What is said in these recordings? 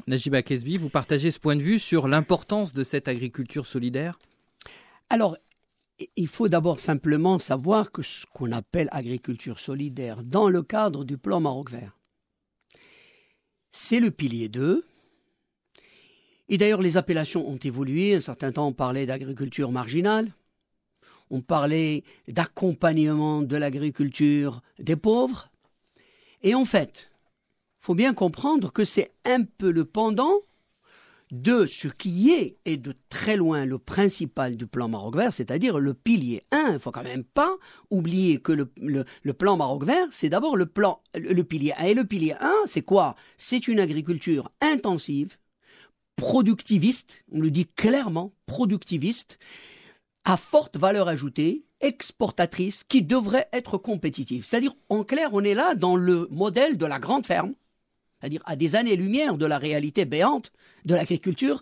Najiba Kesbi, vous partagez ce point de vue sur l'importance de cette agriculture solidaire? Alors, il faut d'abord simplement savoir que ce qu'on appelle agriculture solidaire dans le cadre du plan Maroc Vert, c'est le pilier 2. Et d'ailleurs, les appellations ont évolué. Un certain temps, on parlait d'agriculture marginale. On parlait d'accompagnement de l'agriculture des pauvres. Et en fait, il faut bien comprendre que c'est un peu le pendant de ce qui est, et de très loin, le principal du plan Maroc Vert, c'est-à-dire le pilier 1. Il ne faut quand même pas oublier que le plan Maroc Vert, c'est d'abord le pilier 1. Et le pilier 1, c'est quoi? C'est une agriculture intensive, productiviste, on le dit clairement, productiviste, à forte valeur ajoutée, exportatrice, qui devrait être compétitive. C'est-à-dire, en clair, on est là dans le modèle de la grande ferme, c'est-à-dire à des années-lumière de la réalité béante de l'agriculture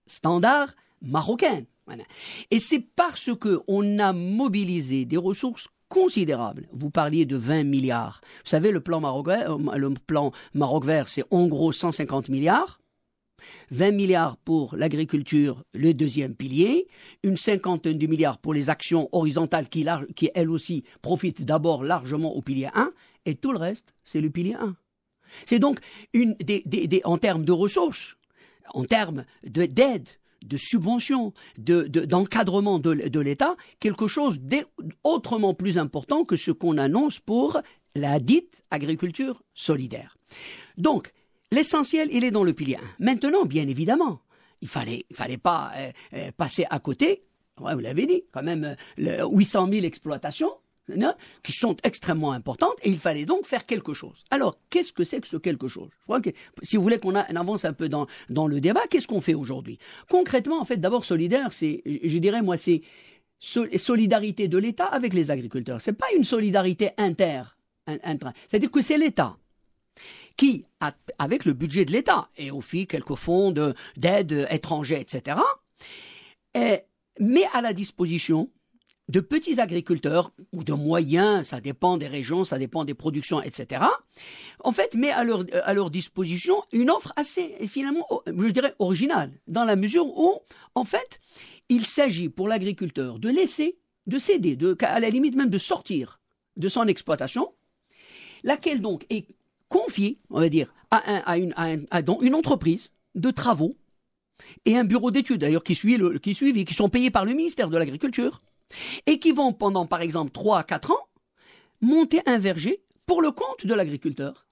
standard marocaine. Voilà. Et c'est parce qu'on a mobilisé des ressources considérables. Vous parliez de 20 milliards. Vous savez, le plan Maroc Vert, c'est en gros 150 milliards. 20 milliards pour l'agriculture, le deuxième pilier, une cinquantaine de milliards pour les actions horizontales qui elles aussi, profitent d'abord largement au pilier 1, et tout le reste, c'est le pilier 1. C'est donc, en termes de ressources, en termes d'aide, de subventions, d'encadrement de l'État, quelque chose d'autrement plus important que ce qu'on annonce pour la dite agriculture solidaire. Donc, l'essentiel, il est dans le pilier 1. Maintenant, bien évidemment, il fallait pas passer à côté, ouais, vous l'avez dit, quand même 800 000 exploitations qui sont extrêmement importantes, et il fallait donc faire quelque chose. Alors, qu'est-ce que c'est que ce quelque chose? Je crois que, si vous voulez qu'on avance un peu dans le débat, qu'est-ce qu'on fait aujourd'hui? Concrètement, en fait, d'abord, solidaire, c'est, je dirais, moi, c'est solidarité de l'État avec les agriculteurs. C'est pas une solidarité c'est-à-dire que c'est l'État qui, avec le budget de l'État, et aussi quelques fonds d'aide étrangers, etc., met à la disposition de petits agriculteurs, ou de moyens, ça dépend des régions, ça dépend des productions, etc., en fait, met à leur disposition une offre assez, finalement, je dirais, originale, dans la mesure où, en fait, il s'agit pour l'agriculteur de céder, à la limite même de sortir de son exploitation, laquelle donc est confiée, on va dire, à une entreprise de travaux et un bureau d'études, d'ailleurs, qui sont payés par le ministère de l'Agriculture, et qui vont, pendant par exemple 3 à 4 ans, monter un verger pour le compte de l'agriculteur.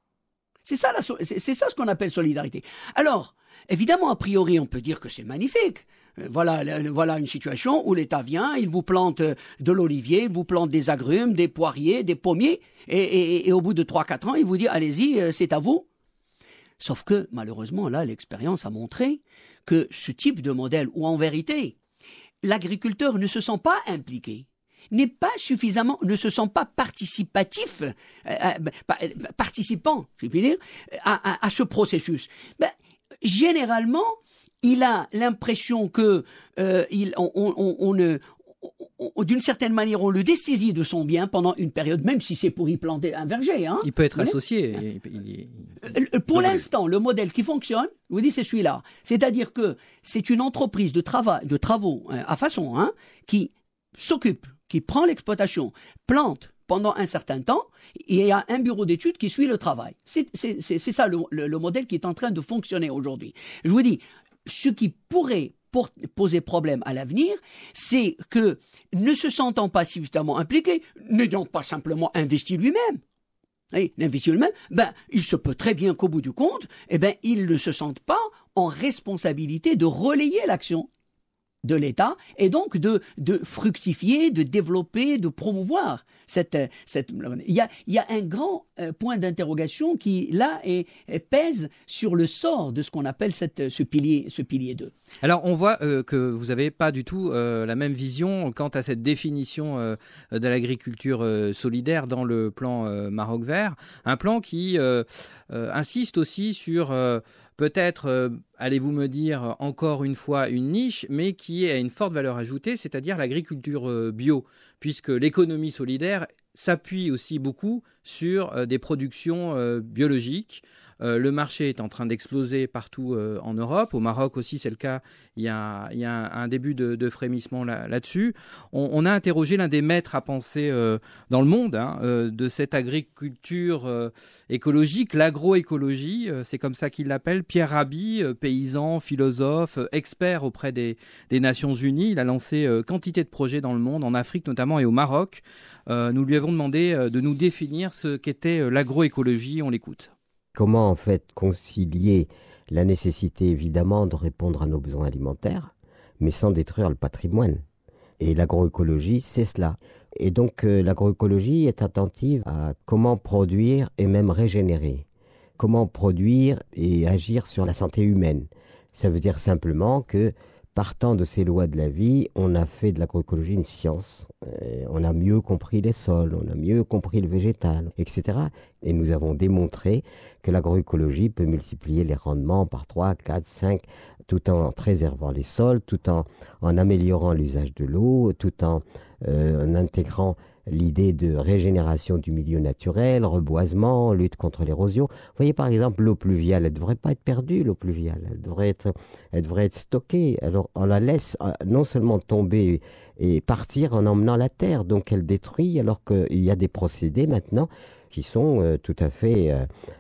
C'est ça ce qu'on appelle solidarité. Alors, évidemment, a priori, on peut dire que c'est magnifique. Voilà une situation où l'État vient, il vous plante de l'olivier, il vous plante des agrumes, des poiriers, des pommiers, et au bout de 3-4 ans, il vous dit, allez-y, c'est à vous. Sauf que, malheureusement, là, l'expérience a montré que ce type de modèle, où en vérité, l'agriculteur ne se sent pas impliqué, ne se sent pas participatif, participant, je puis dire, à ce processus. Généralement, il a l'impression que d'une certaine manière, on le dessaisit de son bien pendant une période, même si c'est pour y planter un verger. Hein. Il peut être associé. Pour l'instant, le modèle qui fonctionne, je vous dis, c'est celui-là. C'est-à-dire que c'est une entreprise de travaux à façon, hein, qui s'occupe, qui prend l'exploitation, plante pendant un certain temps, et il y a un bureau d'études qui suit le travail. C'est ça le modèle qui est en train de fonctionner aujourd'hui. Je vous dis, ce qui pourrait poser problème à l'avenir, c'est que, ne se sentant pas suffisamment impliqué, n'ayant pas simplement investi lui-même, il se peut très bien qu'au bout du compte, il ne se sente pas en responsabilité de relayer l'action de l'État, et donc de fructifier, de développer, de promouvoir il y a un grand point d'interrogation qui, là, pèse sur le sort de ce qu'on appelle ce pilier 2. Alors, on voit que vous n'avez pas du tout la même vision quant à cette définition de l'agriculture solidaire dans le plan Maroc Vert. Un plan qui insiste aussi sur... peut-être, allez-vous me dire, encore une fois, une niche, mais qui a une forte valeur ajoutée, c'est-à-dire l'agriculture bio, puisque l'économie solidaire s'appuie aussi beaucoup sur des productions biologiques, Le marché est en train d'exploser partout en Europe. Au Maroc aussi, c'est le cas. Il y a un début de frémissement là-dessus. On a interrogé l'un des maîtres à penser dans le monde de cette agriculture écologique, l'agroécologie. C'est comme ça qu'il l'appelle. Pierre Rabhi, paysan, philosophe, expert auprès des Nations Unies. Il a lancé quantité de projets dans le monde, en Afrique notamment et au Maroc. Nous lui avons demandé de nous définir ce qu'était l'agroécologie. On l'écoute. Comment en fait concilier la nécessité évidemment de répondre à nos besoins alimentaires, mais sans détruire le patrimoine. Et l'agroécologie, c'est cela. Et donc l'agroécologie est attentive à comment produire et même régénérer. Comment produire et agir sur la santé humaine. Ça veut dire simplement que partant de ces lois de la vie, on a fait de l'agroécologie une science. On a mieux compris les sols, on a mieux compris le végétal, etc. Et nous avons démontré que l'agroécologie peut multiplier les rendements par 3, 4, 5, tout en préservant les sols, tout en améliorant l'usage de l'eau, tout en intégrant l'idée de régénération du milieu naturel, reboisement, lutte contre l'érosion. Vous voyez par exemple l'eau pluviale, elle ne devrait pas être perdue, l'eau pluviale, elle devrait être stockée. Alors on la laisse non seulement tomber et partir en emmenant la terre, donc elle détruit, alors qu'il y a des procédés maintenant qui sont tout à fait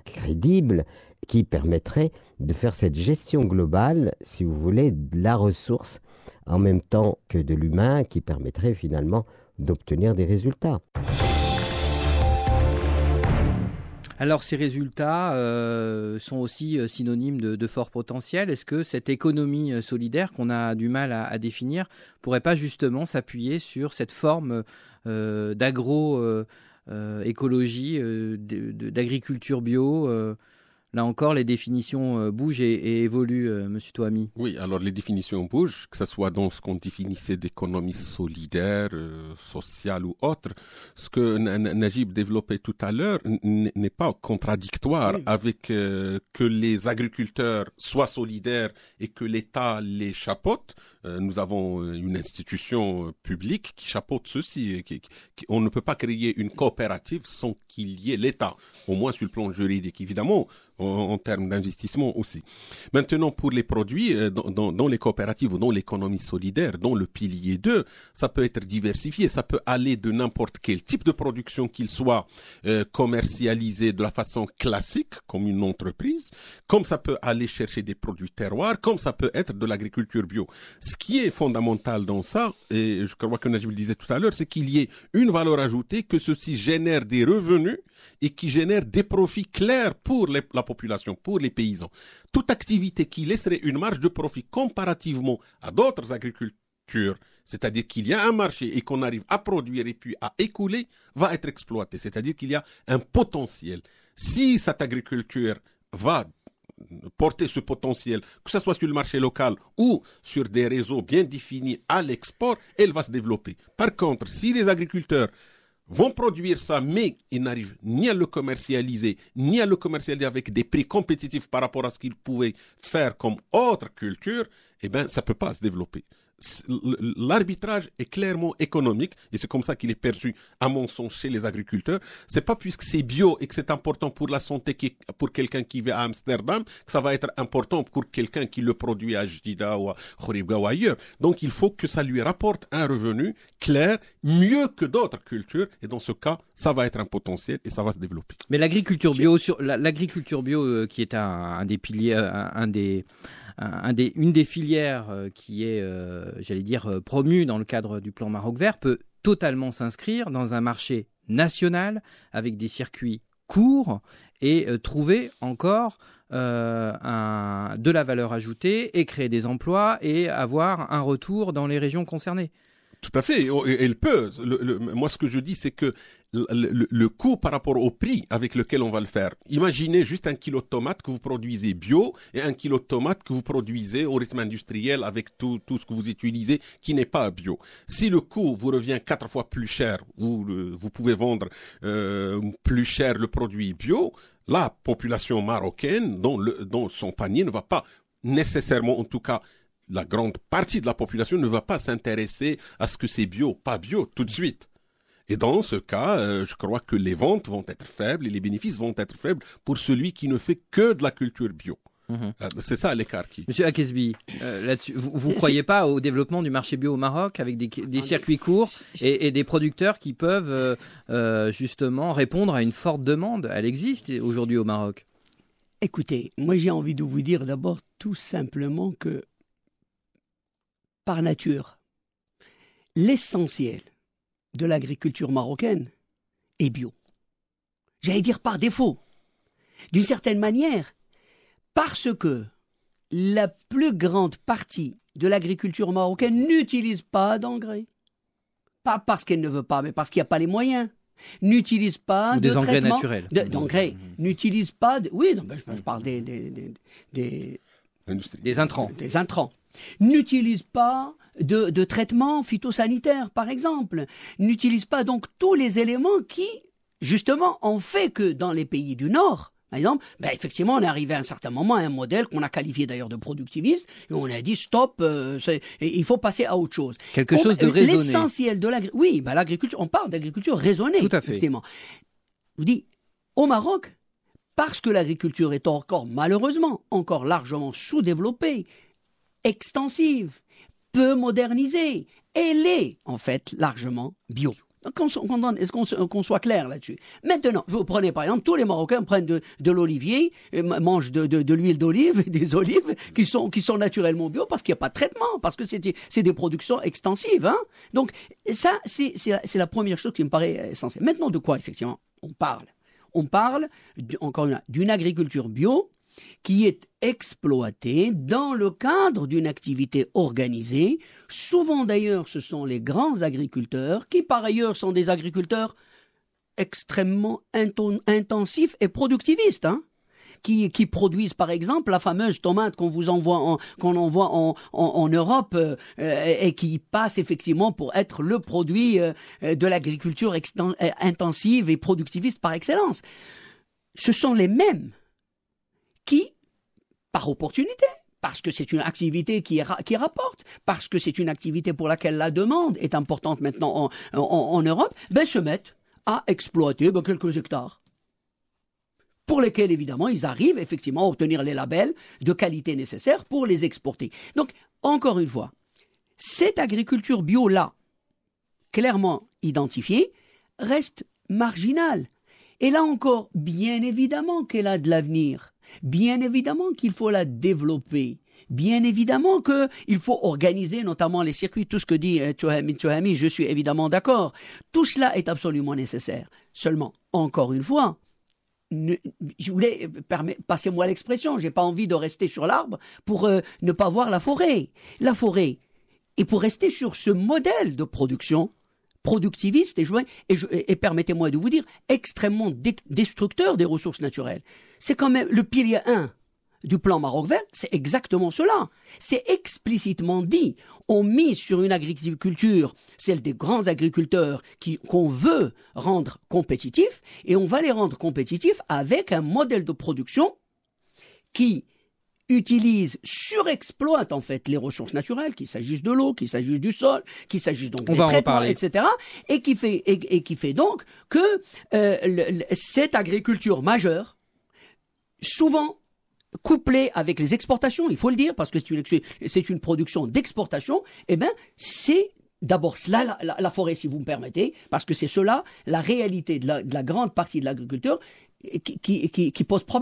crédibles, qui permettraient de faire cette gestion globale, si vous voulez, de la ressource, en même temps que de l'humain, qui permettrait finalement d'obtenir des résultats. Alors ces résultats sont aussi synonymes de fort potentiel. Est-ce que cette économie solidaire qu'on a du mal à définir pourrait pas justement s'appuyer sur cette forme d'agroécologie, d'agriculture bio Là encore, les définitions bougent et évoluent, Monsieur Touhami. Oui, alors les définitions bougent, que ce soit dans ce qu'on définissait d'économie solidaire, sociale ou autre. Ce que Najib développait tout à l'heure n'est pas contradictoire avec que les agriculteurs soient solidaires et que l'État les chapeaute. Nous avons une institution publique qui chapeaute ceci. On ne peut pas créer une coopérative sans qu'il y ait l'État, au moins sur le plan juridique, évidemment, en termes d'investissement aussi. Maintenant, pour les produits, dans les coopératives ou dans l'économie solidaire, dans le pilier 2, ça peut être diversifié, ça peut aller de n'importe quel type de production qu'il soit commercialisé de la façon classique, comme une entreprise, comme ça peut aller chercher des produits terroirs, comme ça peut être de l'agriculture bio. Ce qui est fondamental dans ça, et je crois que Najib le disait tout à l'heure, c'est qu'il y ait une valeur ajoutée, que ceci génère des revenus et qui génère des profits clairs pour la population, pour les paysans. Toute activité qui laisserait une marge de profit comparativement à d'autres agricultures, c'est-à-dire qu'il y a un marché et qu'on arrive à produire et puis à écouler, va être exploité. C'est-à-dire qu'il y a un potentiel. Si cette agriculture va porter ce potentiel, que ce soit sur le marché local ou sur des réseaux bien définis à l'export, elle va se développer. Par contre, si les agriculteurs vont produire ça, mais ils n'arrivent ni à le commercialiser, ni à le commercialiser avec des prix compétitifs par rapport à ce qu'ils pouvaient faire comme autre culture, eh bien, ça ne peut pas se développer. L'arbitrage est clairement économique et c'est comme ça qu'il est perçu, à mon sens, chez les agriculteurs. C'est pas puisque c'est bio et que c'est important pour la santé pour quelqu'un qui vit à Amsterdam que ça va être important pour quelqu'un qui le produit à Jdida ou à Khouribga ou ailleurs. Donc il faut que ça lui rapporte un revenu clair, mieux que d'autres cultures, et dans ce cas, ça va être un potentiel et ça va se développer. Mais l'agriculture bio, l'agriculture bio qui est un des piliers, une des filières qui est, j'allais dire, promue dans le cadre du plan Maroc Vert, peut totalement s'inscrire dans un marché national avec des circuits courts et trouver encore de la valeur ajoutée et créer des emplois et avoir un retour dans les régions concernées. Tout à fait, elle peut. Moi, ce que je dis, c'est que le coût par rapport au prix avec lequel on va le faire. Imaginez juste un kilo de tomates que vous produisez bio et un kilo de tomates que vous produisez au rythme industriel avec tout ce que vous utilisez qui n'est pas bio. Si le coût vous revient 4 fois plus cher, vous pouvez vendre plus cher le produit bio, la population marocaine, dont son panier ne va pas nécessairement, en tout cas, la grande partie de la population ne va pas s'intéresser à ce que c'est bio, pas bio, tout de suite. Et dans ce cas, je crois que les ventes vont être faibles et les bénéfices vont être faibles pour celui qui ne fait que de la culture bio. C'est ça l'écart qui... Monsieur Akesbi, là-dessus, vous ne croyez pas au développement du marché bio au Maroc avec des circuits courts et des producteurs qui peuvent justement répondre à une forte demande? Elle existe aujourd'hui au Maroc. Écoutez, moi j'ai envie de vous dire d'abord tout simplement que par nature, l'essentiel de l'agriculture marocaine est bio. J'allais dire par défaut, d'une certaine manière, parce que la plus grande partie de l'agriculture marocaine n'utilise pas d'engrais. Pas parce qu'elle ne veut pas, mais parce qu'il n'y a pas les moyens. N'utilise pas des engrais naturels. D'engrais. N'utilise pas... Oui, non, je parle des intrants. Des intrants. N'utilise pas de traitement phytosanitaire, par exemple. N'utilise pas donc tous les éléments qui, justement, ont fait que dans les pays du Nord, par exemple, effectivement, on est arrivé à un certain moment à un modèle qu'on a qualifié d'ailleurs de productiviste, et on a dit stop, il faut passer à autre chose. Quelque chose de raisonné. L'essentiel de l'agriculture, oui, l'agriculture, on parle d'agriculture raisonnée. Tout à fait. Effectivement. Je vous dis, au Maroc, parce que l'agriculture est encore, malheureusement, encore largement sous-développée, extensive, peu modernisée, elle est en fait largement bio. Donc qu'on soit clair là-dessus. Maintenant, vous prenez par exemple, tous les Marocains prennent de l'olivier, mangent de l'huile d'olive, des olives qui sont naturellement bio parce qu'il n'y a pas de traitement, parce que c'est des productions extensives. Hein. Donc ça, c'est la première chose qui me paraît essentielle. Maintenant, de quoi effectivement on parle? On parle, encore une fois, d'une agriculture bio qui est exploitée dans le cadre d'une activité organisée. Souvent d'ailleurs, ce sont les grands agriculteurs qui par ailleurs sont des agriculteurs extrêmement intensifs et productivistes, hein, qui produisent par exemple la fameuse tomate qu'on envoie en Europe et qui passe effectivement pour être le produit de l'agriculture intensive et productiviste par excellence. Ce sont les mêmes qui, par opportunité, parce que c'est une activité qui rapporte, parce que c'est une activité pour laquelle la demande est importante maintenant en Europe, se mettent à exploiter quelques hectares, pour lesquels, évidemment, ils arrivent effectivement à obtenir les labels de qualité nécessaires pour les exporter. Donc, encore une fois, cette agriculture bio-là, clairement identifiée, reste marginale. Et là encore, bien évidemment qu'elle a de l'avenir. Bien évidemment qu'il faut la développer. Bien évidemment qu'il faut organiser notamment les circuits. Tout ce que dit Touhami, je suis évidemment d'accord. Tout cela est absolument nécessaire. Seulement, encore une fois, passez-moi l'expression, je n'ai pas envie de rester sur l'arbre pour ne pas voir la forêt. La forêt. Et pour rester sur ce modèle de production productiviste et permettez-moi de vous dire, extrêmement destructeur des ressources naturelles. C'est quand même le pilier 1 du plan Maroc vert, c'est exactement cela. C'est explicitement dit. On mise sur une agriculture, celle des grands agriculteurs qu'on veut rendre compétitifs, et on va les rendre compétitifs avec un modèle de production qui surexploite en fait les ressources naturelles, qu'il s'agisse de l'eau, qu'il s'agisse du sol, qu'il s'agisse donc des traitements, etc. Et qui fait donc que cette agriculture majeure, souvent couplée avec les exportations, il faut le dire, parce que c'est une production d'exportation, c'est d'abord cela, la forêt, si vous me permettez, parce que c'est cela, la réalité de la grande partie de l'agriculture qui pose problème.